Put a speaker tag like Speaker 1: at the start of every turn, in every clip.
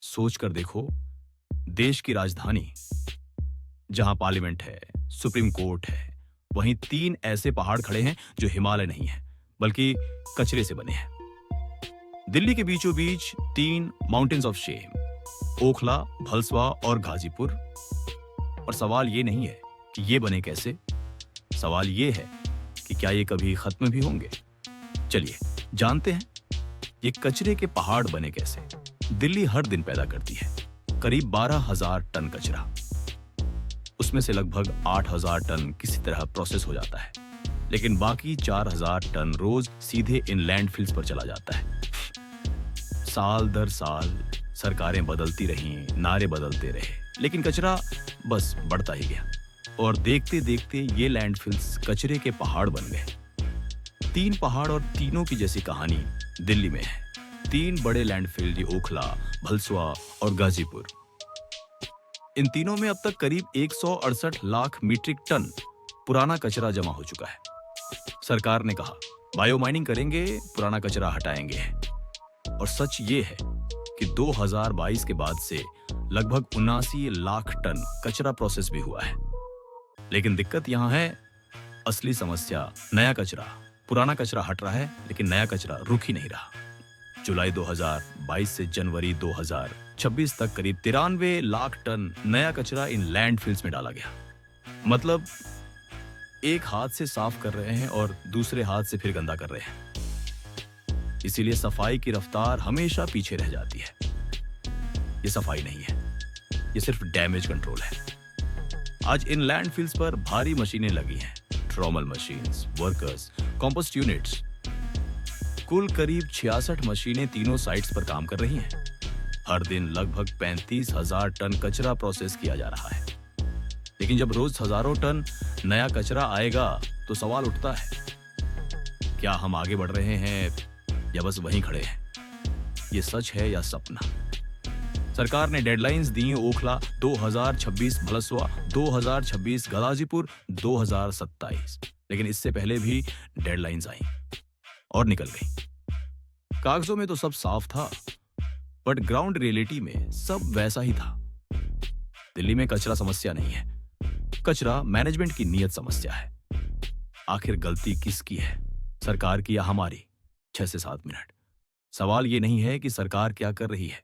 Speaker 1: सोच कर देखो, देश की राजधानी जहां पार्लियामेंट है, सुप्रीम कोर्ट है, वहीं 3 ऐसे पहाड़ खड़े हैं जो हिमालय नहीं है, बल्कि कचरे से बने हैं। दिल्ली के बीचों बीच 3 mountains of shame, Okhla, Bhalswa और गाजीपुर। और सवाल ये नहीं है कि ये बने कैसे, सवाल ये है कि क्या ये कभी खत्म भी होंगे। चलिए जानते हैं ये कचरे के पहाड़ बने कैसे। दिल्ली हर दिन पैदा करती है करीब 12,000 टन कचरा। उसमें से लगभग 8,000 टन किसी तरह प्रोसेस हो जाता है, लेकिन बाकी 4,000 टन रोज सीधे इन लैंडफिल्स पर चला जाता है। साल दर साल सरकारें बदलती रहीं, नारे बदलते रहे, लेकिन कचरा बस बढ़ता ही गया और देखते देखते ये लैंडफिल्स कचरे के पहाड़ बन गए। 3 पहाड़ और तीनों की जैसी कहानी दिल्ली में है। 3 बड़े लैंडफिल, ये ओखला, भलसवा और गाजीपुर। इन तीनों में अब तक करीब 168 लाख मीट्रिक टन पुराना कचरा जमा हो चुका है। सरकार ने कहा बायो माइनिंग करेंगे, पुराना कचरा हटाएंगे, और सच ये है कि 2022 के बाद से लगभग 79 लाख टन कचरा प्रोसेस भी हुआ है। लेकिन दिक्कत यहां है, असली समस्या नया कचरा। पुराना कचरा हट रहा है, लेकिन नया कचरा रुक ही नहीं रहा। जुलाई 2022 से जनवरी 2026 तक करीब 93 लाख टन नया कचरा इन लैंडफिल्स में डाला गया। मतलब एक हाथ से साफ कर रहे हैं और दूसरे हाथ से फिर गंदा कर रहे हैं। इसीलिए सफाई की रफ्तार हमेशा पीछे रह जाती है। ये सफाई नहीं है, ये सिर्फ डैमेज कंट्रोल है। आज इन लैंडफिल्स पर भारी मशीनें लगी हैं, trommel machines, workers, compost units. कुल करीब 66 मशीनें तीनों साइट्स पर काम कर रही हैं। हर दिन लगभग 35,000 टन कचरा प्रोसेस किया जा रहा है। लेकिन जब रोज हजारों टन नया कचरा आएगा तो सवाल उठता है, क्या हम आगे बढ़ रहे हैं या बस वहीं खड़े हैं? ये सच है या सपना? सरकार ने डेडलाइंस दी, ओखला 2026, भलसवा 2026, गाजीपुर 2027। लेकिन इससे पहले भी डेडलाइंस आई और निकल गई। कागजों में तो सब साफ था, बट ग्राउंड रियलिटी में सब वैसा ही था। दिल्ली में कचरा समस्या नहीं है, कचरा मैनेजमेंट की नीयत समस्या है। आखिर गलती किसकी है, सरकार की या हमारी? 6 से 7 मिनट। सवाल ये नहीं है कि सरकार क्या कर रही है,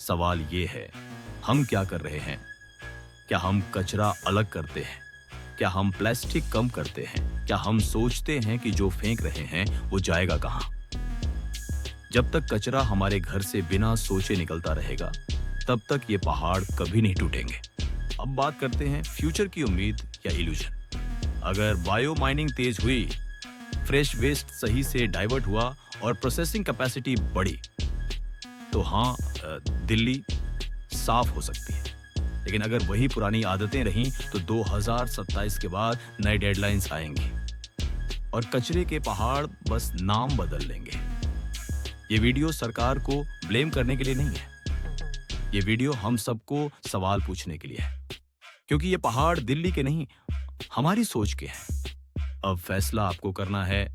Speaker 1: सवाल ये है हम क्या कर रहे हैं। क्या हम कचरा अलग करते हैं? क्या हम प्लास्टिक कम करते हैं? क्या हम सोचते हैं कि जो फेंक रहे हैं वो जाएगा कहां? जब तक कचरा हमारे घर से बिना सोचे निकलता रहेगा, तब तक ये पहाड़ कभी नहीं टूटेंगे। अब बात करते हैं फ्यूचर की उम्मीद या इल्यूजन। अगर बायो माइनिंग तेज हुई, फ्रेश वेस्ट सही से डाइवर्ट हुआ और प्रोसेसिंग कैपेसिटी बढ़ी, तो हाँ, दिल्ली साफ हो सकती है। लेकिन अगर वही पुरानी आदतें रहीं तो 2027 के बाद नए डेडलाइंस आएंगी और कचरे के पहाड़ बस नाम बदल लेंगे। ये वीडियो सरकार को ब्लेम करने के लिए नहीं है, ये वीडियो हम सबको सवाल पूछने के लिए है, क्योंकि ये पहाड़ दिल्ली के नहीं, हमारी सोच के हैं। अब फैसला आपको करना है,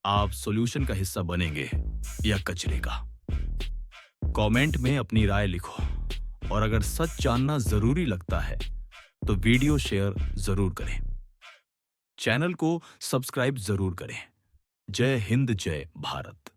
Speaker 1: आप सॉल्यूशन का हिस्सा बनेंगे या कचरे का। कमेंट में अपनी राय लिखो, और अगर सच जानना जरूरी लगता है तो वीडियो शेयर जरूर करें, चैनल को सब्सक्राइब जरूर करें। जय हिंद, जय भारत।